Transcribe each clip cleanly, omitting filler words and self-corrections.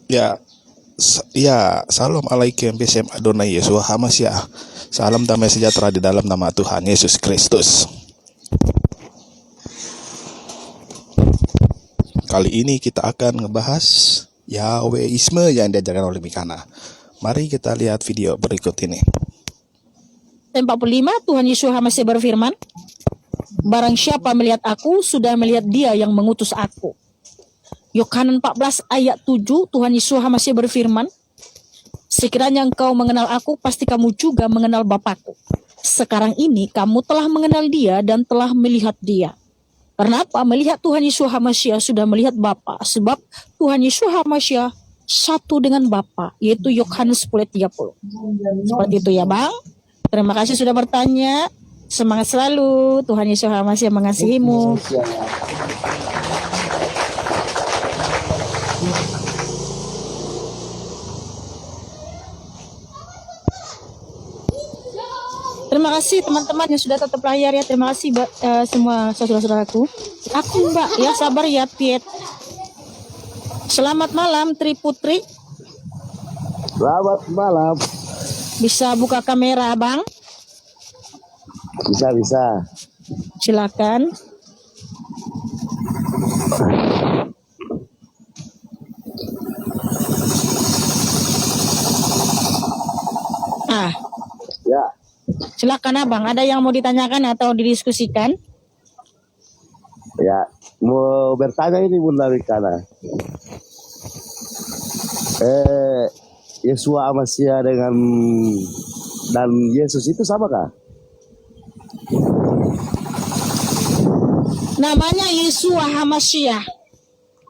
Ya, ya, salam alaikum bisem Adonai Yesus Hamasiah. Salam damai sejahtera di dalam nama Tuhan Yesus Kristus. Kali ini kita akan ngebahas Yahweisme yang diajarkan oleh Mikana. Mari kita lihat video berikut ini. 45 Tuhan Yesus Hamasiah berfirman, barang siapa melihat aku, sudah melihat dia yang mengutus aku. Yohanes 14 ayat 7, Tuhan Yesus Hamasiah berfirman, sekiranya engkau mengenal aku, pasti kamu juga mengenal Bapakku. Sekarang ini kamu telah mengenal dia dan telah melihat dia. Karena apa? Melihat Tuhan Yesus Hamasiah sudah melihat Bapa. Sebab Tuhan Yesus Hamasiah satu dengan Bapa, yaitu Yohanes 10:30. Seperti itu ya Bang. Terima kasih sudah bertanya. Semangat selalu. Tuhan Yesus Hamasiah mengasihimu. Terima kasih teman-teman yang sudah tetap layar ya. Terima kasih semua saudara-saudaraku. Aku Mbak ya, sabar ya Piet. Selamat malam Tri Putri. Selamat malam. Bisa buka kamera Bang? Bisa. Silakan. Ya. Silakan Abang, ada yang mau ditanyakan atau didiskusikan? Ya, mau bertanya ini Bunda Mikana. Yesua Hamasiah dan Yesus itu sama kah? Namanya Yesua Hamasiah.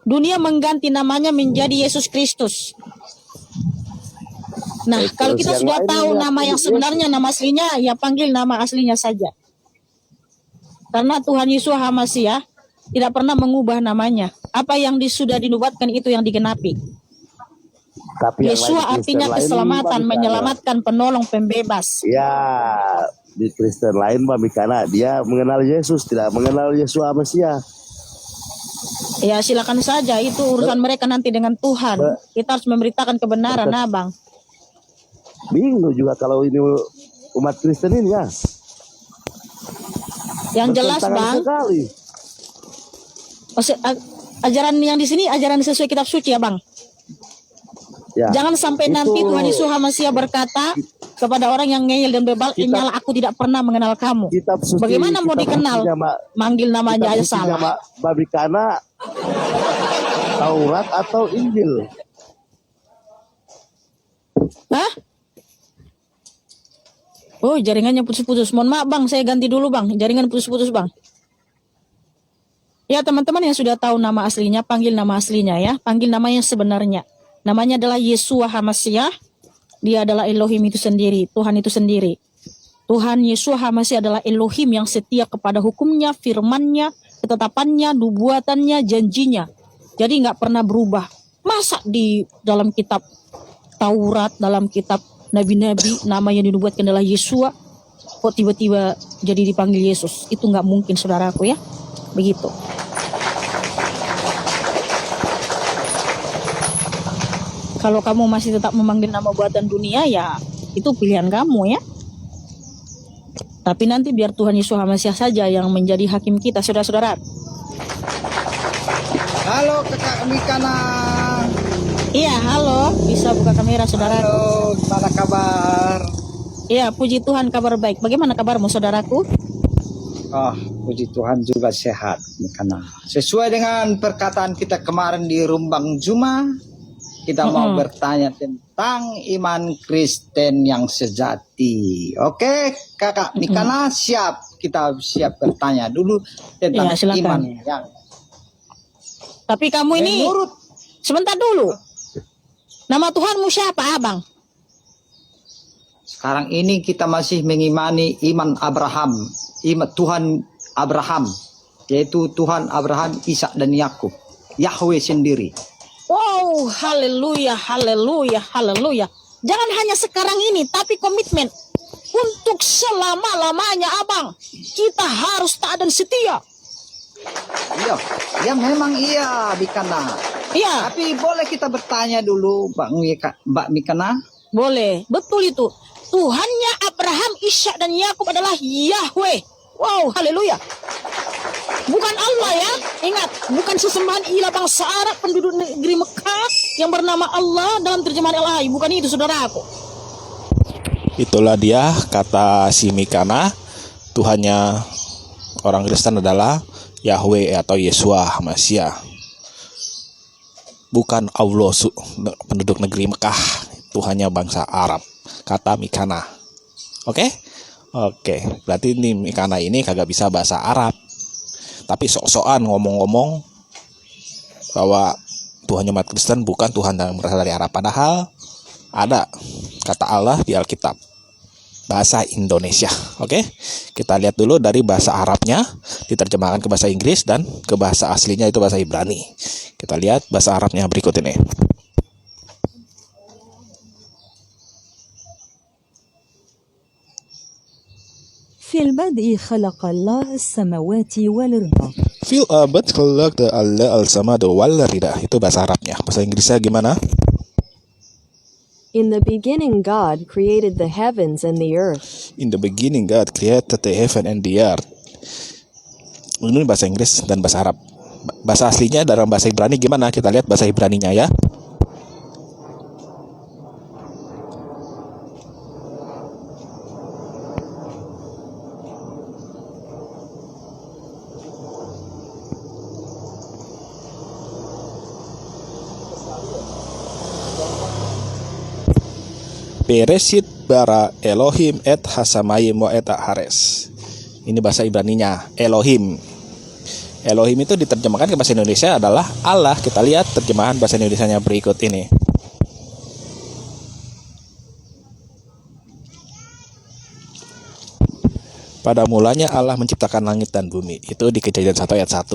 Dunia mengganti namanya menjadi Yesus Kristus. Nah, kalau kita sudah tahu nama yang sebenarnya, nama aslinya, ya panggil nama aslinya saja. Karena Tuhan Yesus Hamasiah tidak pernah mengubah namanya. Apa yang sudah dinubuatkan itu yang digenapi. Yesus artinya keselamatan, menyelamatkan, penolong, pembebas. Ya, di Kristen lain Mbak Mikana, dia mengenal Yesus, tidak mengenal Yesus Hamasiah. Ya silakan saja, itu urusan mereka nanti dengan Tuhan. Kita harus memberitakan kebenaran Abang. Bingung juga kalau ini umat Kristen ini ya. Yang jelas Bang, ajaran yang di sini ajaran sesuai kitab suci ya Bang. Ya, jangan sampai nanti Tuhan Yesus Hamasiah berkata kepada orang yang ngeyel dan bebal, inyalah aku tidak pernah mengenal kamu. Suci, bagaimana mau dikenal? Manggil namanya aja salah. Babikana Taurat atau Injil? Hah? Oh, jaringannya putus-putus. Mohon maaf Bang, saya ganti dulu Bang. Jaringan putus-putus Bang. Ya teman-teman yang sudah tahu nama aslinya, panggil nama aslinya ya. Panggil namanya sebenarnya. Namanya adalah Yesua Hamasiah. Dia adalah Elohim itu sendiri, Tuhan itu sendiri. Tuhan Yesua Hamasiah adalah Elohim yang setia kepada hukumnya, firmannya, ketetapannya, nubuatannya, janjinya. Jadi nggak pernah berubah. Masa di dalam kitab Taurat, dalam kitab Nabi-Nabi, nama yang dinubuatkan adalah Yesua, kok tiba-tiba jadi dipanggil Yesus? Itu nggak mungkin saudaraku ya. Begitu. Kalau kamu masih tetap memanggil nama buatan dunia, ya itu pilihan kamu ya. Tapi nanti biar Tuhan Yesus Hamasiah saja yang menjadi hakim kita, saudara-saudara. Halo Kakak Mikana. Iya, halo. Bisa buka kamera, saudara. Halo, gimana kabar? Iya, puji Tuhan, kabar baik. Bagaimana kabarmu, saudaraku? Oh, puji Tuhan juga sehat, Mikana. Sesuai dengan perkataan kita kemarin di Rumbang Juma, kita mau bertanya tentang iman Kristen yang sejati. Oke, Kakak Mikana siap? Kita siap bertanya dulu tentang iman yang. Tapi kamu ini, sebentar dulu. Nama Tuhanmu siapa, Abang? Sekarang ini kita masih mengimani iman Abraham, iman Tuhan Abraham, yaitu Tuhan Abraham, Ishak dan Yakub, Yahweh sendiri. Wow, haleluya, haleluya, haleluya. Jangan hanya sekarang ini, tapi komitmen untuk selama-lamanya, Abang. Kita harus taat dan setia. Iya, ya memang iya, Mikana. Iya, Tapi boleh kita bertanya dulu, Mbak Mikana? boleh. Betul itu. Tuhannya Abraham, Ishak dan Yakub adalah Yahweh. Wow, haleluya. Bukan Allah ya. Ingat, bukan sesembahan ilah bangsa Arab penduduk negeri Mekah yang bernama Allah dalam terjemahan LAI. Bukan itu, saudaraku. Itulah dia kata si Mikana, Tuhannya orang Kristen adalah Yahweh atau Yesua Hamasiah. Bukan Allah penduduk negeri Mekah, Tuhannya bangsa Arab. Kata Mikana. Oke? Oke, berarti ini Mikana ini kagak bisa bahasa Arab. Tapi sok-sokan ngomong-ngomong bahwa Tuhannya umat Kristen bukan Tuhan yang berasal dari Arab. Padahal ada kata Allah di Alkitab bahasa Indonesia. Oke, kita lihat dulu dari bahasa Arabnya diterjemahkan ke bahasa Inggris dan ke bahasa aslinya itu bahasa Ibrani. Kita lihat bahasa Arabnya berikut ini. في البدء خلق الله السماوات والأرض. Fil abad khalaq Allah al-samad wal rida. Itu bahasa Arabnya. Bahasa Inggrisnya gimana? In the beginning God created the heavens and the earth. In the beginning God created the heaven and the earth. Ini bahasa Inggris dan bahasa Arab. Bahasa aslinya dalam bahasa Ibrani gimana? Kita lihat bahasa Ibraninya ya. Bereshit bara Elohim et hasamayim wa et hares. Ini bahasa Ibraninya, Elohim. Elohim itu diterjemahkan ke bahasa Indonesia adalah Allah. Kita lihat terjemahan bahasa Indonesianya berikut ini. Pada mulanya Allah menciptakan langit dan bumi. Itu di Kejadian 1 ayat 1.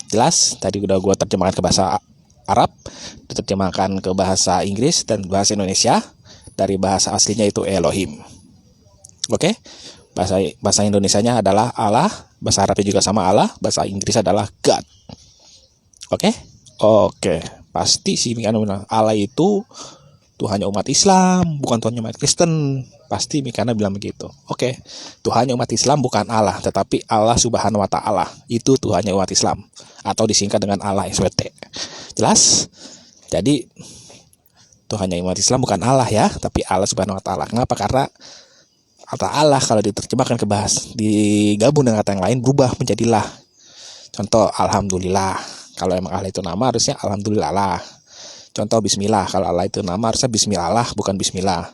Jelas, tadi udah gue terjemahkan ke bahasa Arab, diterjemahkan ke bahasa Inggris dan bahasa Indonesia. Dari bahasa aslinya itu Elohim. Oke, bahasa Indonesianya adalah Allah, bahasa Arabnya juga sama Allah, bahasa Inggris adalah God. Oke, pasti sih Mikana Allah itu Tuhannya umat Islam, bukan Tuhannya umat Kristen. Pasti Mikana bilang begitu. Oke, Tuhannya umat Islam bukan Allah, tetapi Allah Subhanahu wa Ta'ala itu Tuhannya umat Islam, atau disingkat dengan Allah SWT. Jelas? Jadi Tuhannya umat Islam bukan Allah ya, tapi Allah Subhanahu wa Ta'ala. Kenapa? Karena kata Allah kalau diterjemahkan ke bahasa, digabung dengan kata yang lain berubah menjadi lah. Contoh alhamdulillah. Kalau emang Allah itu nama harusnya alhamdulillah lah. Contoh bismillah. Kalau Allah itu nama harusnya bismillah bukan bismillah.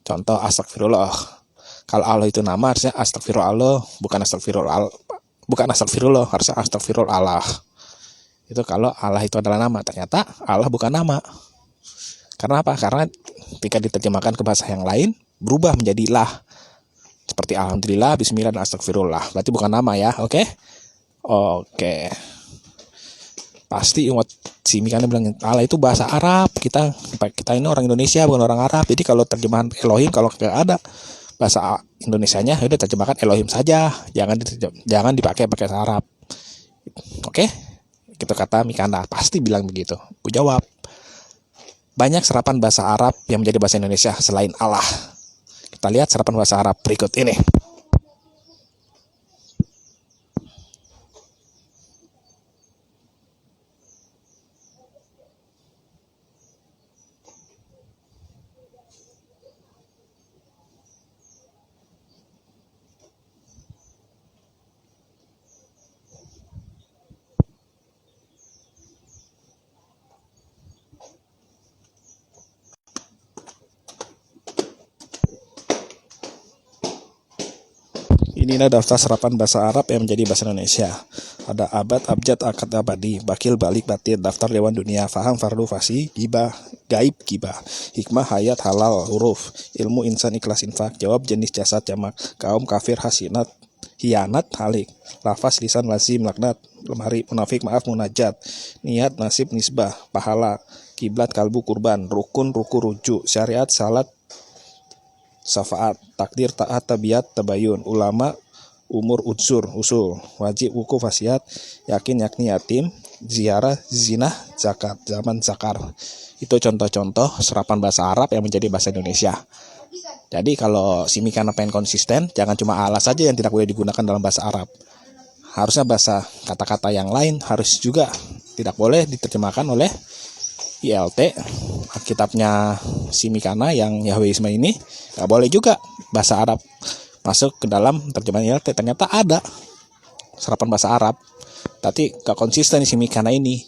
Contoh astagfirullah. Kalau Allah itu nama harusnya astagfirullah bukan astagfirullah, harusnya astagfirullah. Itu kalau Allah itu adalah nama. Ternyata Allah bukan nama. Karena apa? Karena ketika diterjemahkan ke bahasa yang lain berubah menjadi lah. Seperti alhamdulillah, bismillah, dan astagfirullah. Berarti bukan nama ya, oke? Pasti umat si Mikana bilang Allah itu bahasa Arab. Kita ini orang Indonesia bukan orang Arab. Jadi kalau terjemahan Elohim kalau nggak ada bahasa Indonesianya, udah terjemahkan Elohim saja. Jangan dipakai bahasa Arab. Oke? Itu kata Mikana. Pasti bilang begitu. Gue jawab. Banyak serapan bahasa Arab yang menjadi bahasa Indonesia selain Allah. Kita lihat serapan bahasa Arab berikut ini. Inilah daftar serapan bahasa Arab yang menjadi bahasa Indonesia. Ada abad, abjad, akad, abadi, bakil, balik, batin, daftar dewan dunia, faham, fardu, fasih, gibah, gaib, gibah, hikmah, hayat, halal, huruf, ilmu, insan, ikhlas, infak, jawab, jenis, jasad, jamak, kaum, kafir, hasinat, hianat, halik, lafaz, lisan, lazim, laknat, lemari, munafik, maaf, munajat, niat, nasib, nisbah, pahala, kiblat, kalbu, kurban, rukun, ruku, rujuk, syariat, salat, syafaat, takdir, taat, tabiat, tabayun, ulama, umur, usul, wajib, wukuf, wasiat, yakin, yakni, yatim, ziarah, zina, zakat, zaman, zakar. Itu contoh-contoh serapan bahasa Arab yang menjadi bahasa Indonesia. Jadi kalau si Mikana pengen konsisten, jangan cuma Allah saja yang tidak boleh digunakan dalam bahasa Arab. Harusnya bahasa kata-kata yang lain harus juga tidak boleh diterjemahkan oleh ILT, kitabnya si Mikana yang Yahweisme ini. Gak boleh juga bahasa Arab masuk ke dalam terjemahan ILT. Ternyata ada serapan bahasa Arab, tapi gak konsisten si Mikana ini.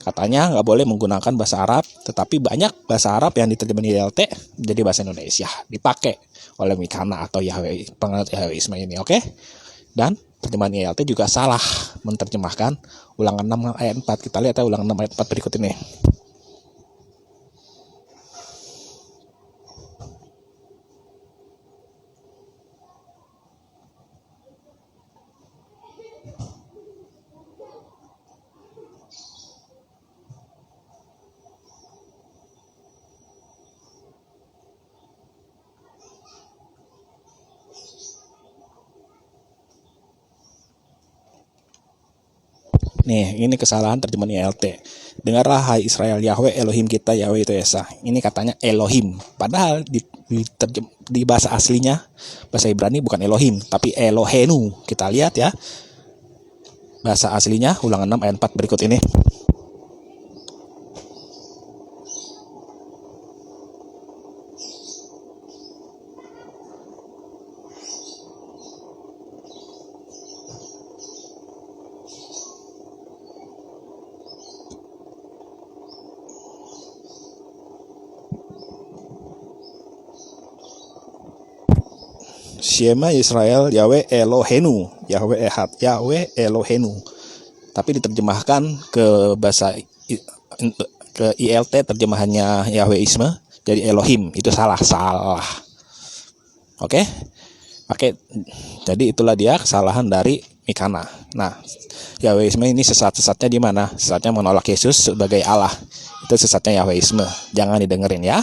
Katanya nggak boleh menggunakan bahasa Arab, tetapi banyak bahasa Arab yang diterjemahin ILT menjadi bahasa Indonesia dipakai oleh Mikana atau penganut Yahweisme ini, oke? Dan terjemahan ILT juga salah menerjemahkan Ulangan 6 ayat 4. Kita lihat ya Ulangan 6 ayat 4 berikut ini. Nih, ini kesalahan terjemahan ILT. Dengarlah hai Israel, Yahweh Elohim kita, Yahweh itu Esa. Ini katanya Elohim. Padahal di bahasa aslinya, bahasa Ibrani bukan Elohim, tapi Elohenu. Kita lihat ya. Bahasa aslinya Ulangan 6 ayat 4 berikut ini. Shema Israel, Yahweh Elohenu, Yahweh Ehad, Yahweh Elohenu. Tapi diterjemahkan ke bahasa ke ILT terjemahannya Yahweisme jadi Elohim. Itu salah. Oke? Jadi itulah dia kesalahan dari Mikana. Nah, Yahweisme ini sesatnya di mana? Sesatnya menolak Yesus sebagai Allah. Itu sesatnya Yahweisme. Jangan didengerin ya.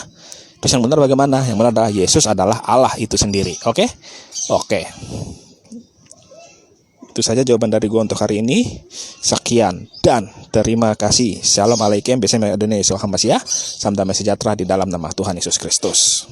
Terus yang benar bagaimana? Yang benar adalah Yesus adalah Allah itu sendiri. Oke. Itu saja jawaban dari gua untuk hari ini. Sekian dan terima kasih. Shalom alaikum. Salam damai sejahtera di dalam nama Tuhan Yesus Kristus.